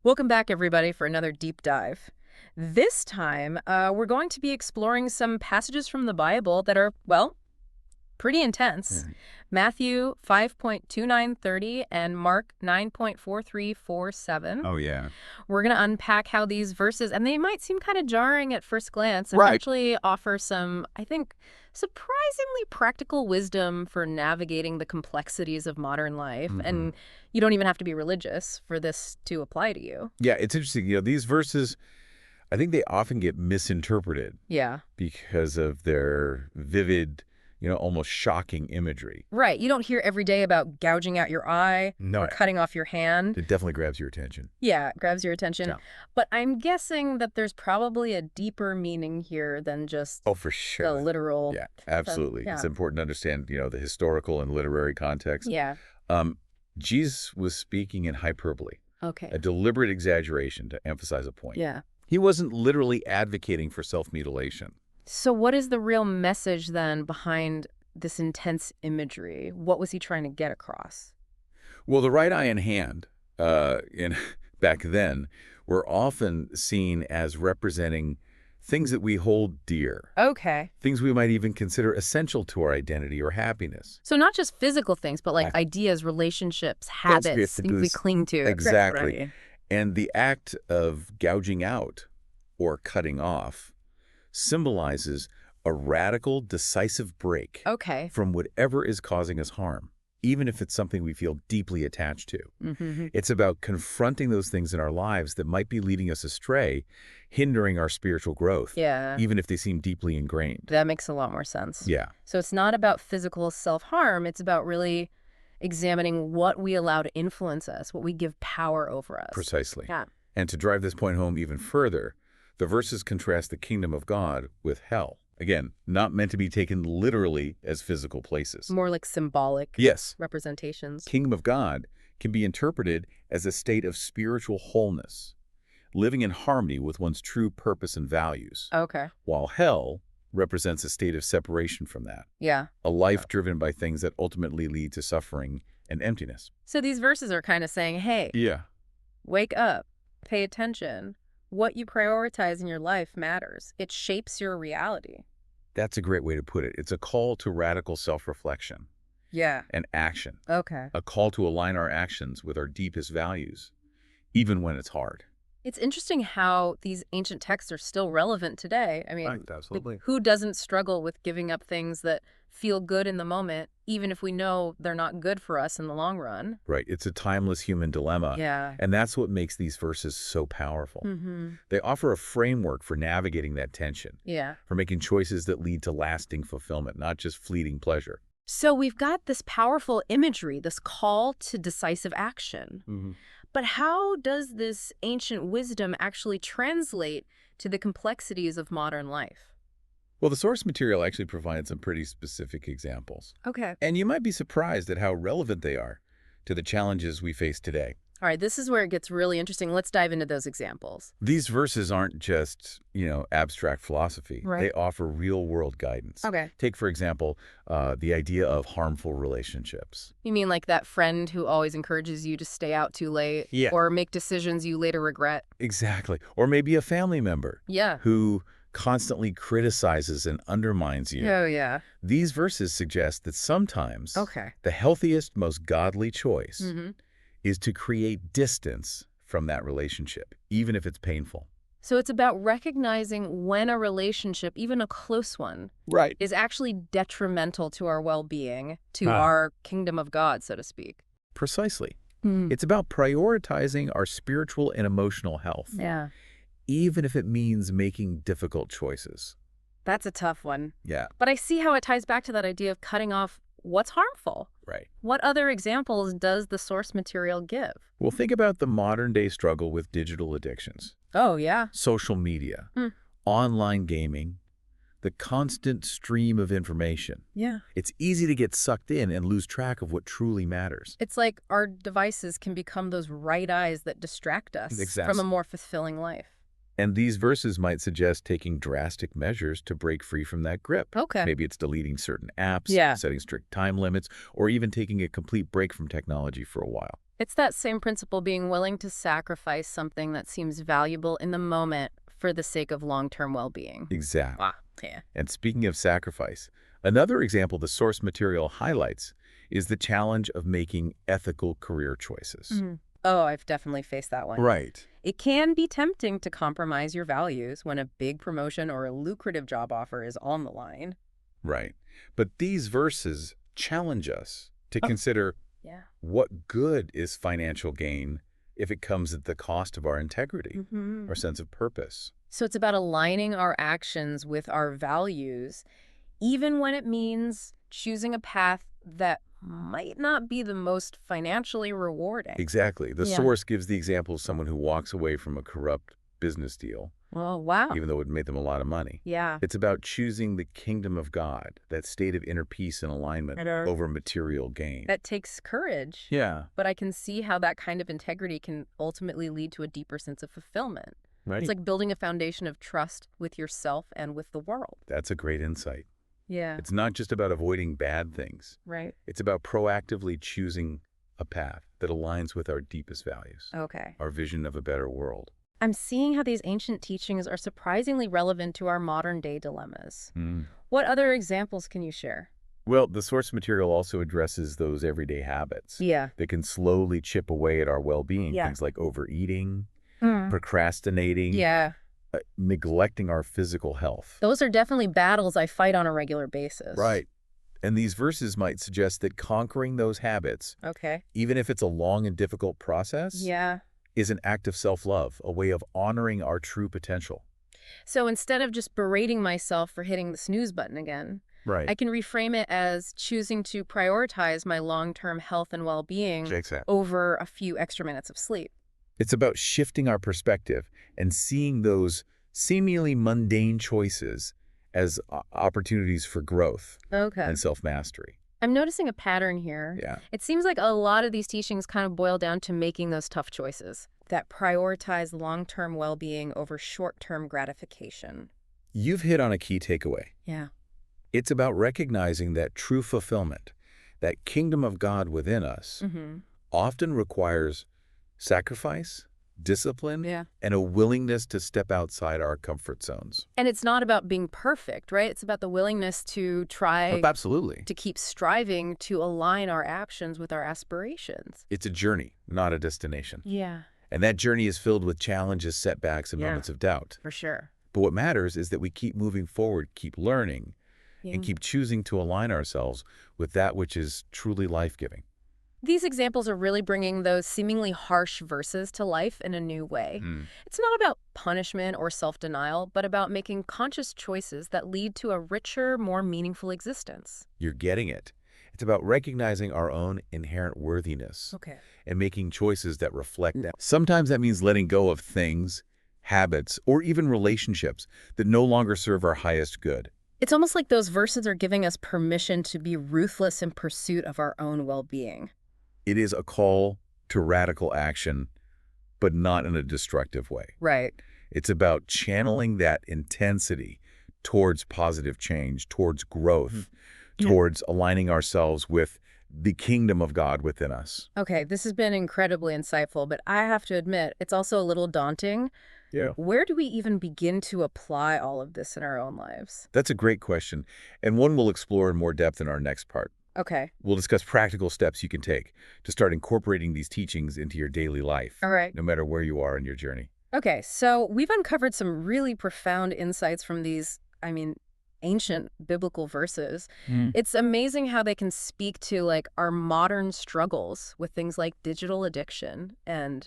Welcome back, everybody, for another deep dive. This time, we're going to be exploring some passages from the Bible that are, well, pretty intense. Yeah. Matthew 5.2930 and Mark 9.4347. Oh, yeah. We're going to unpack how these verses, and they might seem kind of jarring at first glance, Right. actually offer some, I think, surprisingly practical wisdom for navigating the complexities of modern life. hmm And you don't even have to be religious for this to apply to you. Yeah, it's interesting. These verses, I think they often get misinterpreted Yeah. because of their vivid, almost shocking imagery. Right. You don't hear every day about gouging out your eye No, or cutting off your hand. it definitely grabs your attention. Yeah, it grabs your attention. Yeah. But I'm guessing that there's probably a deeper meaning here than just Oh, for the sure. literal. Yeah, absolutely. It's Yeah. important to understand, the historical and literary context. Yeah. Um, Jesus was speaking in hyperbole, Okay. a deliberate exaggeration to emphasize a point. Yeah. He wasn't literally advocating for self-mutilation. So what is the real message then behind this intense imagery? What was he trying to get across? Well, the right eye and hand, in back then, were often seen as representing things that we hold dear, Okay. things we might even consider essential to our identity or happiness. So not just physical things, but like Right. ideas, relationships, That's habits, things we this- cling to. Exactly. Right. And the act of gouging out or cutting off symbolizes a radical, decisive break Okay. from whatever is causing us harm, even if it's something we feel deeply attached to. Mm-hmm. It's about confronting those things in our lives that might be leading us astray, hindering our spiritual growth, Yeah. even if they seem deeply ingrained. That makes a lot more sense. Yeah, So it's not about physical self-harm. It's about really examining what we allow to influence us, what we give power over us. precisely. Yeah. And to drive this point home even further, the verses contrast the kingdom of God with hell. Again, not meant to be taken literally as physical places. More like symbolic Yes, representations. kingdom of God can be interpreted as a state of spiritual wholeness, living in harmony with one's true purpose and values, Okay. while hell represents a state of separation from that, Yeah. a life driven by things that ultimately lead to suffering and emptiness. So these verses are kind of saying, hey, Yeah. wake up, pay attention. What you prioritize in your life matters. It shapes your reality. That's a great way to put it. It's a call to radical self-reflection Yeah. and action, Okay. a call to align our actions with our deepest values, even when it's hard. It's interesting how these ancient texts are still relevant today. I mean, Right, absolutely. who doesn't struggle with giving up things that feel good in the moment, even if we know they're not good for us in the long run? Right. It's a timeless human dilemma. Yeah. And that's what makes these verses so powerful. Mm-hmm. They offer a framework for navigating that tension, Yeah. for making choices that lead to lasting fulfillment, not just fleeting pleasure. So we've got this powerful imagery, this call to decisive action. But how does this ancient wisdom actually translate to the complexities of modern life? Well, the source material actually provides some pretty specific examples. Okay. And you might be surprised at how relevant they are to the challenges we face today. All right, this is where it gets really interesting. Let's dive into those examples. These verses aren't just, abstract philosophy. Right. They offer real-world guidance. Okay. Take, for example, the idea of harmful relationships. You mean like that friend who always encourages you to stay out too late? Yeah. Or make decisions you later regret? Exactly. Or maybe a family member Yeah. who constantly criticizes and undermines you. Oh, yeah. These verses suggest that sometimes Okay. the healthiest, most godly choice Mm-hmm. is to create distance from that relationship, even if it's painful. So it's about recognizing when a relationship, even a close one, Right. is actually detrimental to our well-being, to Ah. our kingdom of God, so to speak. Precisely. Mm. It's about prioritizing our spiritual and emotional health, Yeah. even if it means making difficult choices. That's a tough one. Yeah, But I see how it ties back to that idea of cutting off what's harmful. right. What other examples does the source material give? Well, think about the modern-day struggle with digital addictions, Oh, yeah. social media, Hmm. online gaming, the constant stream of information. Yeah. It's easy to get sucked in and lose track of what truly matters. It's like our devices can become those right eyes that distract us Exactly. from a more fulfilling life. And these verses might suggest taking drastic measures to break free from that grip. Okay. Maybe it's deleting certain apps, Yeah. setting strict time limits, or even taking a complete break from technology for a while. It's that same principle, being willing to sacrifice something that seems valuable in the moment for the sake of long-term well-being. Exactly. Ah, yeah. And speaking of sacrifice, another example the source material highlights is the challenge of making ethical career choices. Mhm. Oh, I've definitely faced that one. Right. It can be tempting to compromise your values when a big promotion or a lucrative job offer is on the line. Right. But these verses challenge us to consider Yeah. what good is financial gain if it comes at the cost of our integrity, our sense of purpose. So it's about aligning our actions with our values, even when it means choosing a path that might not be the most financially rewarding. Exactly. The Yeah. source gives the example of someone who walks away from a corrupt business deal, Oh, wow. even though it made them a lot of money. Yeah. It's about choosing the kingdom of God, that state of inner peace and alignment, over material gain. That takes courage. Yeah. But I can see how that kind of integrity can ultimately lead to a deeper sense of fulfillment. Right. It's like building a foundation of trust with yourself and with the world. That's a great insight. Yeah. It's not just about avoiding bad things. Right. It's about proactively choosing a path that aligns with our deepest values, Okay. our vision of a better world. I'm seeing how these ancient teachings are surprisingly relevant to our modern-day dilemmas. What other examples can you share? Well, the source material also addresses those everyday habits Yeah. that can slowly chip away at our well-being. Yeah. Things like overeating, Mm. procrastinating, Yeah. neglecting our physical health. Those are definitely battles I fight on a regular basis. Right. And these verses might suggest that conquering those habits, Okay. even if it's a long and difficult process, Yeah. is an act of self-love, a way of honoring our true potential. So instead of just berating myself for hitting the snooze button again, Right. I can reframe it as choosing to prioritize my long-term health and well-being Exactly. over a few extra minutes of sleep. It's about shifting our perspective and seeing those seemingly mundane choices as opportunities for growth Okay. and self-mastery. I'm noticing a pattern here. Yeah. It seems like a lot of these teachings kind of boil down to making those tough choices that prioritize long-term well-being over short-term gratification. You've hit on a key takeaway. Yeah. It's about recognizing that true fulfillment, that kingdom of God within us, often requires sacrifice, discipline, Yeah. and a willingness to step outside our comfort zones. And it's not about being perfect, right? It's about the willingness to try Absolutely. to keep striving to align our actions with our aspirations. It's a journey, not a destination. Yeah, And that journey is filled with challenges, setbacks, and Yeah. moments of doubt. for sure. But what matters is that we keep moving forward, keep learning, and keep choosing to align ourselves with that which is truly life-giving. These examples are really bringing those seemingly harsh verses to life in a new way. It's not about punishment or self-denial, but about making conscious choices that lead to a richer, more meaningful existence. You're getting it. It's about recognizing our own inherent worthiness Okay. and making choices that reflect that. Sometimes that means letting go of things, habits, or even relationships that no longer serve our highest good. It's almost like those verses are giving us permission to be ruthless in pursuit of our own well-being. It is a call to radical action, but not in a destructive way. Right. It's about channeling that intensity towards positive change, towards growth, towards aligning ourselves with the kingdom of God within us. Okay, this has been incredibly insightful, but I have to admit, it's also a little daunting. Yeah. Where do we even begin to apply all of this in our own lives? That's a great question, and one we'll explore in more depth in our next part. Okay. We'll discuss practical steps you can take to start incorporating these teachings into your daily life, All right. no matter where you are in your journey. Okay, so we've uncovered some really profound insights from these, ancient biblical verses. It's amazing how they can speak to, like, our modern struggles with things like digital addiction and,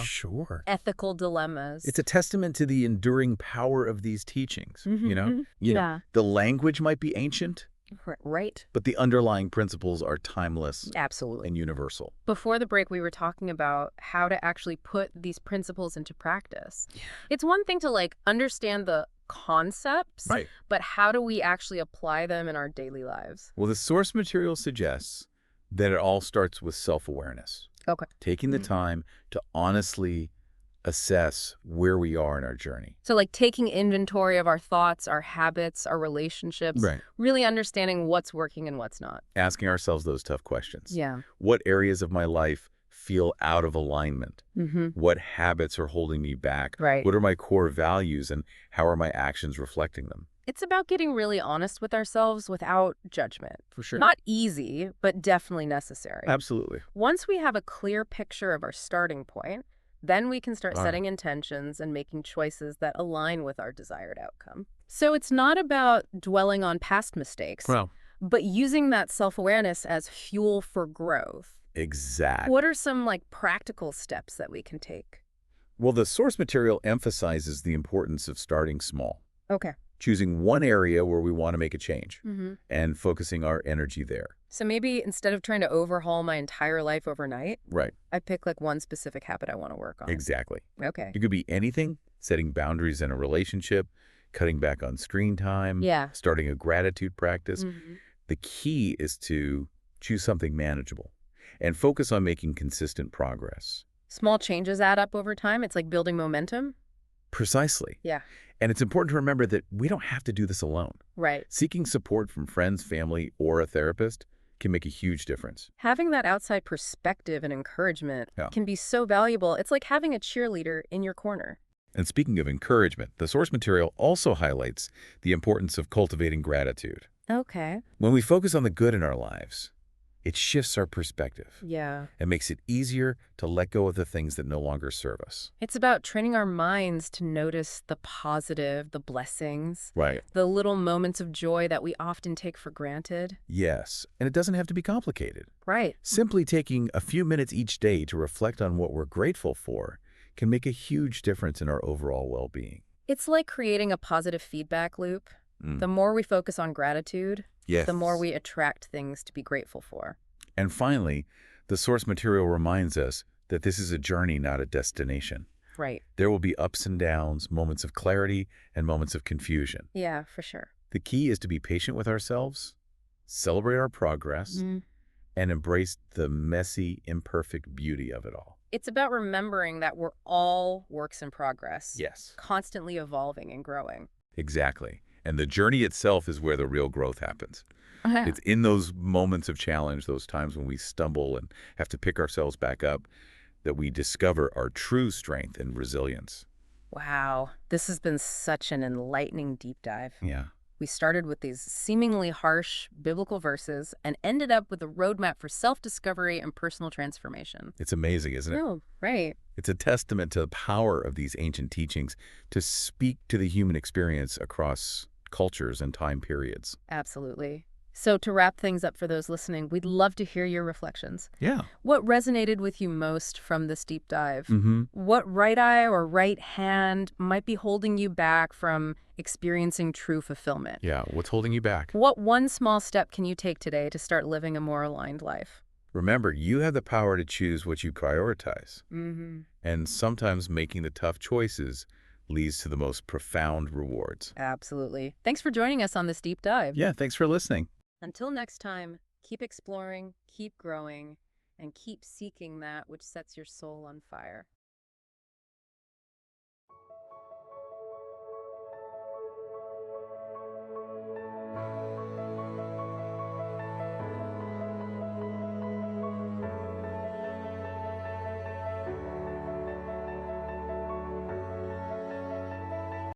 Sure. ethical dilemmas. It's a testament to the enduring power of these teachings, you know? Yeah. The language might be ancient, Right? but the underlying principles are timeless Absolutely. and universal. Before the break, we were talking about how to actually put these principles into practice. It's one thing to, like, understand the concepts, Right. but how do we actually apply them in our daily lives? Well, the source material suggests that it all starts with self-awareness. Okay. Taking the time to honestly assess where we are in our journey. So, like, taking inventory of our thoughts, our habits, our relationships, Right. really understanding what's working and what's not. Asking ourselves those tough questions. Yeah. What areas of my life feel out of alignment? What habits are holding me back? Right. What are my core values, and how are my actions reflecting them? It's about getting really honest with ourselves without judgment. For sure. Not easy, but definitely necessary. Absolutely. Once we have a clear picture of our starting point, then we can start All right. setting intentions and making choices that align with our desired outcome. So it's not about dwelling on past mistakes, Well, but using that self-awareness as fuel for growth. exactly. What are some practical steps that we can take? Well, the source material emphasizes the importance of starting small, Okay. choosing one area where we want to make a change, Mm-hmm. and focusing our energy there. So maybe instead of trying to overhaul my entire life overnight, Right. I pick one specific habit I want to work on. Exactly. Okay. It could be anything: setting boundaries in a relationship, cutting back on screen time, Yeah. starting a gratitude practice. Mm-hmm. The key is to choose something manageable and focus on making consistent progress. Small changes add up over time. It's like building momentum. Precisely. Yeah. And it's important to remember that we don't have to do this alone. Right. Seeking support from friends, family, or a therapist can make a huge difference. Having that outside perspective and encouragement Yeah. can be so valuable. It's like having a cheerleader in your corner. And speaking of encouragement, the source material also highlights the importance of cultivating gratitude. Okay. When we focus on the good in our lives, it shifts our perspective Yeah. and makes it easier to let go of the things that no longer serve us. It's about training our minds to notice the positive, the blessings, Right. the little moments of joy that we often take for granted. Yes, and it doesn't have to be complicated. Right. Simply taking a few minutes each day to reflect on what we're grateful for can make a huge difference in our overall well-being. It's like creating a positive feedback loop. The more we focus on gratitude, Yes. the more we attract things to be grateful for. And finally, the source material reminds us that this is a journey, not a destination. Right. There will be ups and downs, moments of clarity, and moments of confusion. Yeah, for sure. The key is to be patient with ourselves, celebrate our progress, and embrace the messy, imperfect beauty of it all. It's about remembering that we're all works in progress. Yes. Constantly evolving and growing. Exactly. And the journey itself is where the real growth happens. It's in those moments of challenge, those times when we stumble and have to pick ourselves back up, that we discover our true strength and resilience. Wow. This has been such an enlightening deep dive. Yeah. We started with these seemingly harsh biblical verses and ended up with a roadmap for self-discovery and personal transformation. It's amazing, isn't it? Oh, right. It's a testament to the power of these ancient teachings to speak to the human experience across cultures and time periods. Absolutely. So to wrap things up for those listening, we'd love to hear your reflections. Yeah. What resonated with you most from this deep dive? Mm-hmm. What right eye or right hand might be holding you back from experiencing true fulfillment? Yeah. What's holding you back? What one small step can you take today to start living a more aligned life? Remember, you have the power to choose what you prioritize. Mm-hmm. And sometimes making the tough choices leads to the most profound rewards. Absolutely. Thanks for joining us on this deep dive. Yeah. Thanks for listening. Until next time, keep exploring, keep growing, and keep seeking that which sets your soul on fire.